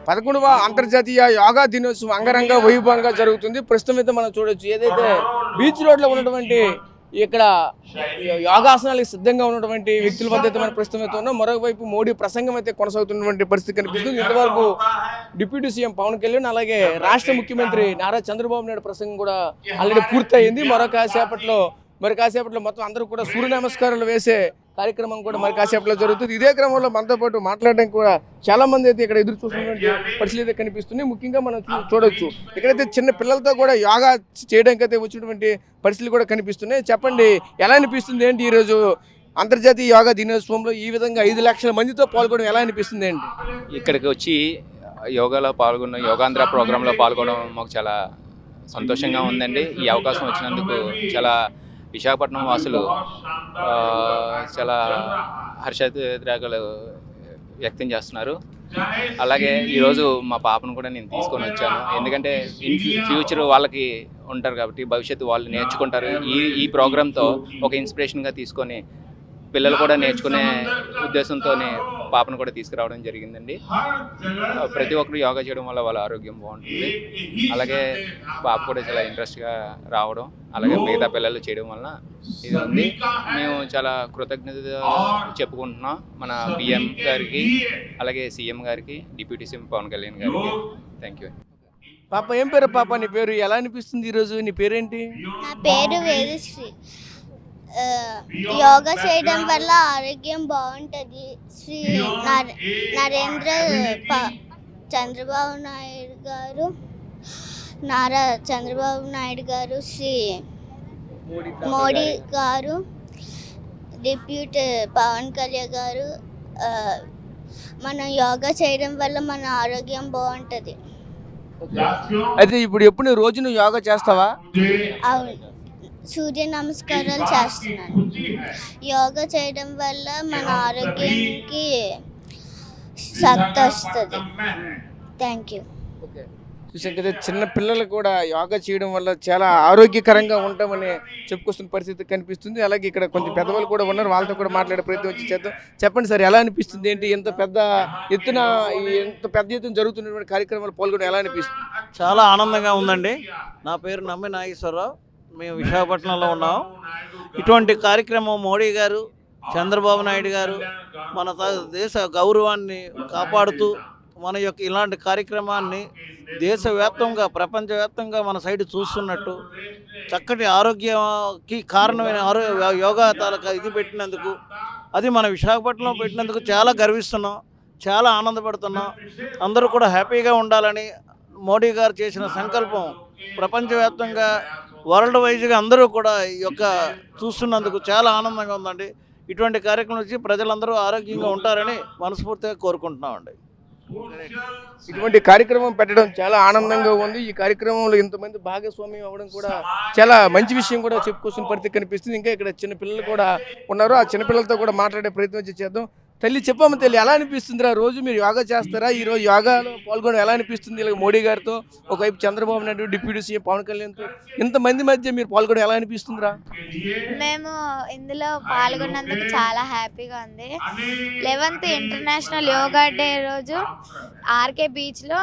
11వ అంతర్జాతీయ యోగా దినోత్సవం అంగరంగ వైభవంగా జరుగుతుంది. ప్రస్తుతం అయితే మనం చూడొచ్చు ఏదైతే బీచ్ రోడ్లో ఉన్నటువంటి ఇక్కడ యోగాసనాలకు సిద్ధంగా ఉన్నటువంటి వ్యక్తుల వద్ద అయితే మనం ప్రస్తుతం అయితే ఉన్నాం. మరోవైపు మోడీ ప్రసంగం అయితే కొనసాగుతున్నటువంటి పరిస్థితి కనిపిస్తుంది. ఇంతవరకు డిప్యూటీ సీఎం పవన్ కళ్యాణ్ అలాగే రాష్ట్ర ముఖ్యమంత్రి నారా చంద్రబాబు నాయుడు ప్రసంగం కూడా ఆల్రెడీ పూర్తయింది. మరి కాసేపట్లో మొత్తం అందరూ కూడా సూర్య నమస్కారాలు వేసే కార్యక్రమం కూడా మరి కాసేపట్లో జరుగుతుంది. ఇదే క్రమంలో మనతో పాటు మాట్లాడడానికి కూడా చాలా మంది అయితే ఇక్కడ ఎదురు చూస్తున్నటువంటి పరిస్థితులు అయితే కనిపిస్తున్నాయి. ముఖ్యంగా మనం చూడొచ్చు ఇక్కడైతే చిన్న పిల్లలతో కూడా యోగా చేయడానికి అయితే వచ్చినటువంటి పరిస్థితులు కూడా కనిపిస్తున్నాయి. చెప్పండి, ఎలా అనిపిస్తుంది ఏంటి ఈరోజు అంతర్జాతీయ యోగా దినోత్సవంలో ఈ విధంగా 5 లక్షల మందితో పాల్గొనడం ఎలా అనిపిస్తుంది ఏంటి? ఇక్కడికి వచ్చి యోగాలో పాల్గొన్న యోగాంధ్ర ప్రోగ్రాంలో పాల్గొనడం మాకు చాలా సంతోషంగా ఉందండి. ఈ అవకాశం వచ్చినందుకు చాలా విశాఖపట్నం వాసులు చాలా హర్షోద్రేకాలు వ్యక్తం చేస్తున్నారు. అలాగే ఈరోజు మా పాపను కూడా నేను తీసుకొని వచ్చాను. ఎందుకంటే ఫ్యూచర్ వాళ్ళకి ఉంటారు కాబట్టి భవిష్యత్తు వాళ్ళు నేర్చుకుంటారు. ఈ ప్రోగ్రాంతో ఒక ఇన్స్పిరేషన్గా తీసుకొని పిల్లలు కూడా నేర్చుకునే ఉద్దేశంతోనే పాపను కూడా తీసుకురావడం జరిగిందండి. ప్రతి ఒక్కరు యోగా చేయడం వల్ల వాళ్ళ ఆరోగ్యం బాగుంటుంది. అలాగే పాప కూడా చాలా ఇంట్రెస్ట్గా రావడం, అలాగే మిగతా పిల్లలు చేయడం వల్ల ఇది ఉంది. మేము చాలా కృతజ్ఞత చెప్పుకుంటున్నాం మన పిఎం గారికి, అలాగే సీఎం గారికి, డిప్యూటీ సీఎం పవన్ కళ్యాణ్ గారికి. Thank you. పాప ఏం పేరు? పాప నీ పేరు ఎలా అనిపిస్తుంది ఈరోజు? నీ పేరేంటి? నా పేరు వేదశ్రీ. యోగా చేయడం వల్ల ఆరోగ్యం బాగుంటుంది. శ్రీ నరేంద్ర చంద్రబాబు నాయుడు గారు, నారా చంద్రబాబు నాయుడు గారు, శ్రీ మోడీ గారు, డిప్యూటీ పవన్ కళ్యాణ్ గారు, మనం యోగా చేయడం వల్ల మన ఆరోగ్యం బాగుంటుంది. అయితే ఇప్పుడు ఎప్పుడు రోజు నువ్వు యోగా చేస్తావా? అవును, సూర్య నమస్కారాలు చేస్తున్నాను. యోగా చేయడం వల్ల మన ఆరోగ్యానికి శక్తి వస్తుంది. Thank you. చూసాక చిన్న పిల్లలు కూడా యోగా చేయడం వల్ల చాలా ఆరోగ్యకరంగా ఉంటామని చెప్పుకొస్తున్న పరిస్థితి కనిపిస్తుంది. అలాగే ఇక్కడ కొంచెం పెద్దవాళ్ళు కూడా ఉన్నారు, వాళ్ళతో కూడా మాట్లాడే ప్రయత్నం వచ్చి చేద్దాం. చెప్పండి సార్, ఎలా అనిపిస్తుంది ఏంటి? ఎంత పెద్ద ఎత్తున జరుగుతున్నటువంటి కార్యక్రమాలు పాల్గొనడం ఎలా అనిపిస్తుంది? చాలా ఆనందంగా ఉందండి. నా పేరు నమ్మి నాగేశ్వరరావు. మేము విశాఖపట్నంలో ఉన్నాం. ఇటువంటి కార్యక్రమం మోడీ గారు, చంద్రబాబు నాయుడు గారు మన దేశ గౌరవాన్ని కాపాడుతూ మన యొక్క ఇలాంటి కార్యక్రమాన్ని దేశవ్యాప్తంగా, ప్రపంచవ్యాప్తంగా మన సైడ్ చూస్తున్నట్టు చక్కటి ఆరోగ్యకి కారణమైన యోగా తాలూకా ఇది పెట్టినందుకు, అది మన విశాఖపట్నంలో పెట్టినందుకు చాలా గర్విస్తున్నాం, చాలా ఆనందపడుతున్నాం. అందరూ కూడా హ్యాపీగా ఉండాలని మోడీ గారు చేసిన సంకల్పం ప్రపంచవ్యాప్తంగా వరల్డ్ వైజ్గా అందరూ కూడా ఈ యొక్క చూస్తున్నందుకు చాలా ఆనందంగా ఉందండి. ఇటువంటి కార్యక్రమం వచ్చి ప్రజలందరూ ఆరోగ్యంగా ఉంటారని మనస్ఫూర్తిగా కోరుకుంటున్నామండి. ఇటువంటి కార్యక్రమం పెట్టడం చాలా ఆనందంగా ఉంది. ఈ కార్యక్రమంలో ఇంతమంది భాగస్వామ్యం అవ్వడం కూడా చాలా మంచి విషయం కూడా చెప్పుకోవాల్సిన పరిస్థితి కనిపిస్తుంది. ఇంకా ఇక్కడ చిన్న పిల్లలు కూడా ఉన్నారు, ఆ చిన్నపిల్లలతో కూడా మాట్లాడే ప్రయత్నం చేద్దాం. తల్లి, చెప్పమ్మ తల్లి, ఎలా అనిపిస్తుందిరా? రోజు మీరు యోగా చేస్తారా? ఈరోజు యోగాలో పాల్గొనడం ఎలా అనిపిస్తుంది? ఇలా మోడీ గారితో, ఒకవైపు చంద్రబాబు నాయుడు, డిప్యూటీ సీఎం పవన్ కళ్యాణ్తో ఇంతమంది మధ్య మీరు పాల్గొనడం ఎలా అనిపిస్తుందిరా? మేము ఇందులో పాల్గొన్నందుకు చాలా హ్యాపీగా ఉంది. 11th ఇంటర్నేషనల్ యోగా డే రోజు ఆర్కే బీచ్లో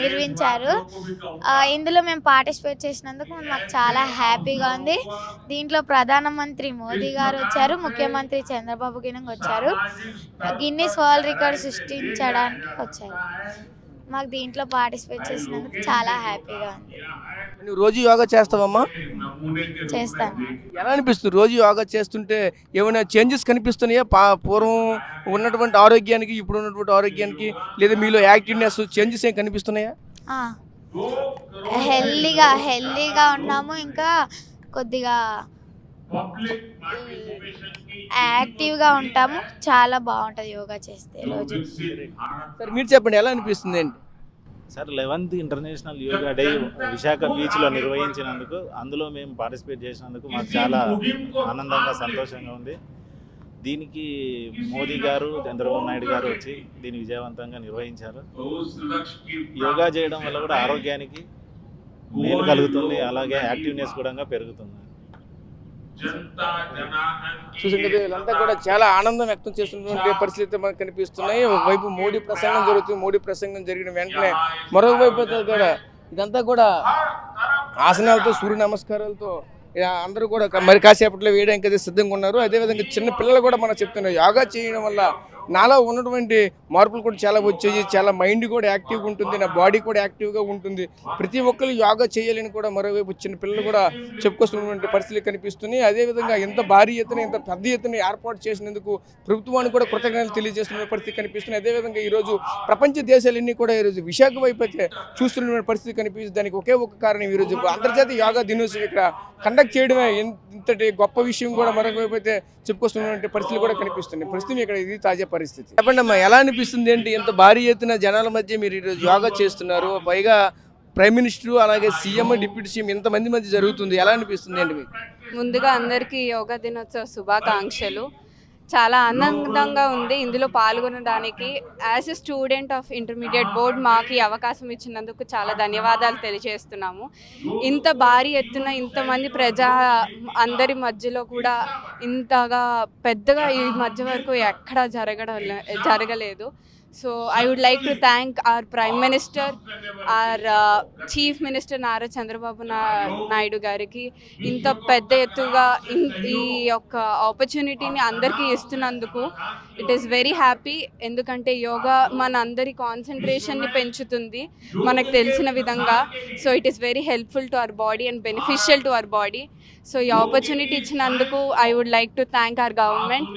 నిర్వహించారు. ఇందులో మేము పార్టిసిపేట్ చేసినందుకు మాకు చాలా హ్యాపీగా ఉంది. దీంట్లో ప్రధానమంత్రి మోదీ గారు వచ్చారు, ముఖ్యమంత్రి చంద్రబాబు గినంగా వచ్చారు, గిన్నిస్ వరల్డ్ రికార్డ్ సృష్టించడానికి వచ్చారు. మాకు దీంట్లో పార్టిసిపేట్ చేసినందుకు చాలా హ్యాపీగా ఉంది. నువ్వు రోజు యోగా చేస్తావమ్మా? చేస్తాను. ఎలా అనిపిస్తుంది రోజు యోగా చేస్తుంటే? ఏమైనా చేంజెస్ కనిపిస్తున్నాయా పూర్వం ఉన్నటువంటి ఆరోగ్యానికి ఇప్పుడు ఉన్నటువంటి ఆరోగ్యానికి? లేదా మీలో యాక్టివ్నెస్ చేంజెస్ ఏం కనిపిస్తున్నాయా? హెల్దీగా ఉన్నాము. ఇంకా కొద్దిగా యాక్టివ్గా ఉంటాము. చాలా బాగుంటుంది యోగా చేస్తే రోజు. సార్, మీరు చెప్పండి, ఎలా అనిపిస్తుంది అండి? Sir, 11th international yoga day Visakha బీచ్లో నిర్వహించినందుకు, అందులో మేము పార్టిసిపేట్ చేసినందుకు మాకు చాలా ఆనందంగా, సంతోషంగా ఉంది. దీనికి మోదీ గారు, చంద్రబాబు నాయుడు గారు వచ్చి దీన్ని విజయవంతంగా నిర్వహించారు. యోగా చేయడం వల్ల కూడా ఆరోగ్యానికి మేలు కలుగుతుంది, అలాగే యాక్టివ్నెస్ కూడా పెరుగుతుంది. చూసాం కదా, వీళ్ళంతా కూడా చాలా ఆనందం వ్యక్తం చేస్తున్నటువంటి పరిస్థితి మనకు కనిపిస్తున్నాయి. ఒకవైపు మోడీ ప్రసంగం జరుగుతుంది. మోడీ ప్రసంగం జరిగిన వెంటనే మరొకవైపు కూడా ఇదంతా కూడా ఆసనాలతో, సూర్య నమస్కారాలతో అందరూ కూడా మరి కాసేపట్లో వేయడానికి అయితే సిద్ధంగా ఉన్నారు. అదేవిధంగా చిన్న పిల్లలు కూడా మనం చెప్తున్నారు, యోగా చేయడం వల్ల నాలో ఉన్నటువంటి మార్పులు కూడా చాలా వచ్చాయి, చాలా మైండ్ కూడా యాక్టివ్గా ఉంటుంది, నా బాడీ కూడా యాక్టివ్గా ఉంటుంది, ప్రతి ఒక్కరు యోగా చేయాలని కూడా మరోవైపు చిన్న పిల్లలు కూడా చెప్పుకొస్తున్నటువంటి పరిస్థితులు కనిపిస్తున్నాయి. అదేవిధంగా ఎంత భారీ ఎత్తున, ఎంత పెద్ద ఎత్తున ఏర్పాటు చేసినందుకు ప్రభుత్వానికి కూడా కృతజ్ఞతలు తెలియజేస్తున్న పరిస్థితి కనిపిస్తుంది. అదేవిధంగా ఈరోజు ప్రపంచ దేశాలన్నీ కూడా ఈరోజు విశాఖ వైపు అయితే చూస్తున్న పరిస్థితి కనిపిస్తుంది. దానికి ఒకే ఒక కారణం, ఈరోజు అంతర్జాతీయ యోగా దినోత్సవం ఇక్కడ కండక్ట్ చేయడమే ఇంతటి గొప్ప విషయం కూడా మరొక వైపు అయితే చెప్పుకొస్తున్నటువంటి పరిస్థితులు కూడా కనిపిస్తున్నాయి. ప్రస్తుతం ఇక్కడ ఇది తాజా పరిస్థితి. చెప్పండి అమ్మా, ఎలా అనిపిస్తుంది ఏంటి? ఎంత భారీ ఎత్తున జనాల మధ్య మీరు ఈరోజు యోగా చేస్తున్నారు, పైగా ప్రైమ్ మినిస్టర్ అలాగే సీఎం, డిప్యూటీ సీఎం ఇంతమంది మధ్య జరుగుతుంది, ఎలా అనిపిస్తుంది ఏంటి మీకు? ముందుగా అందరికీ యోగా దినోత్సవ శుభాకాంక్షలు. చాలా ఆనందంగా ఉంది ఇందులో పాల్గొనడానికి. As a student of intermediate board మాకు ఈ అవకాశం ఇచ్చినందుకు చాలా ధన్యవాదాలు తెలియజేస్తున్నాము. ఇంత భారీ ఎత్తున ఇంతమంది అందరి మధ్యలో కూడా ఇంతగా పెద్దగా ఈ మధ్య వరకు ఎక్కడా జరగలేదు. So I would like to thank our Prime Minister, our Chief Minister Nara Chandrababu Naidu గారికి ఇంత పెద్ద ఎత్తుగా ఈ యొక్క ఆపర్చునిటీని అందరికీ ఇస్తున్నందుకు ఇట్ ఈస్ వెరీ హ్యాపీ. ఎందుకంటే యోగా మన అందరి కాన్సన్ట్రేషన్ని పెంచుతుంది మనకు తెలిసిన విధంగా. So it is very helpful to our body and beneficial to our body. So ఈ ఆపర్చునిటీ ఇచ్చినందుకు I would like to thank our government.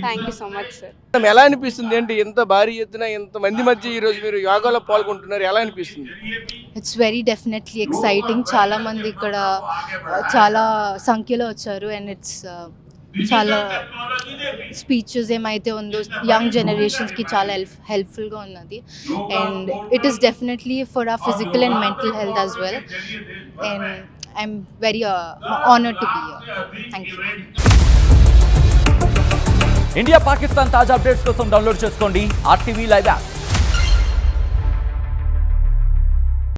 Thank you so much sir. ఎలా అనిపిస్తుంది ఏంటి? ఎంత భారీ ఎత్తున ఎంత మంది మధ్య ఈరోజు మీరు యోగాలో పాల్గొంటున్నారు, ఎలా అనిపిస్తుంది? It's very definitely exciting. చాలా మంది ఇక్కడ చాలా సంఖ్యలో వచ్చారు అండ్ ఇట్స్ చాలా స్పీచెస్ ఏమైతే ఉందో యంగ్ జనరేషన్స్కి చాలా హెల్ప్ఫుల్గా ఉన్నది. And it is definitely for our physical and mental health as well. And I'm very honoured to be here. Thank you. India Pakistan తాజా అప్డేట్స్ కోసం డౌన్లోడ్ చేసుకోండి RTV లైవ్ యాప్.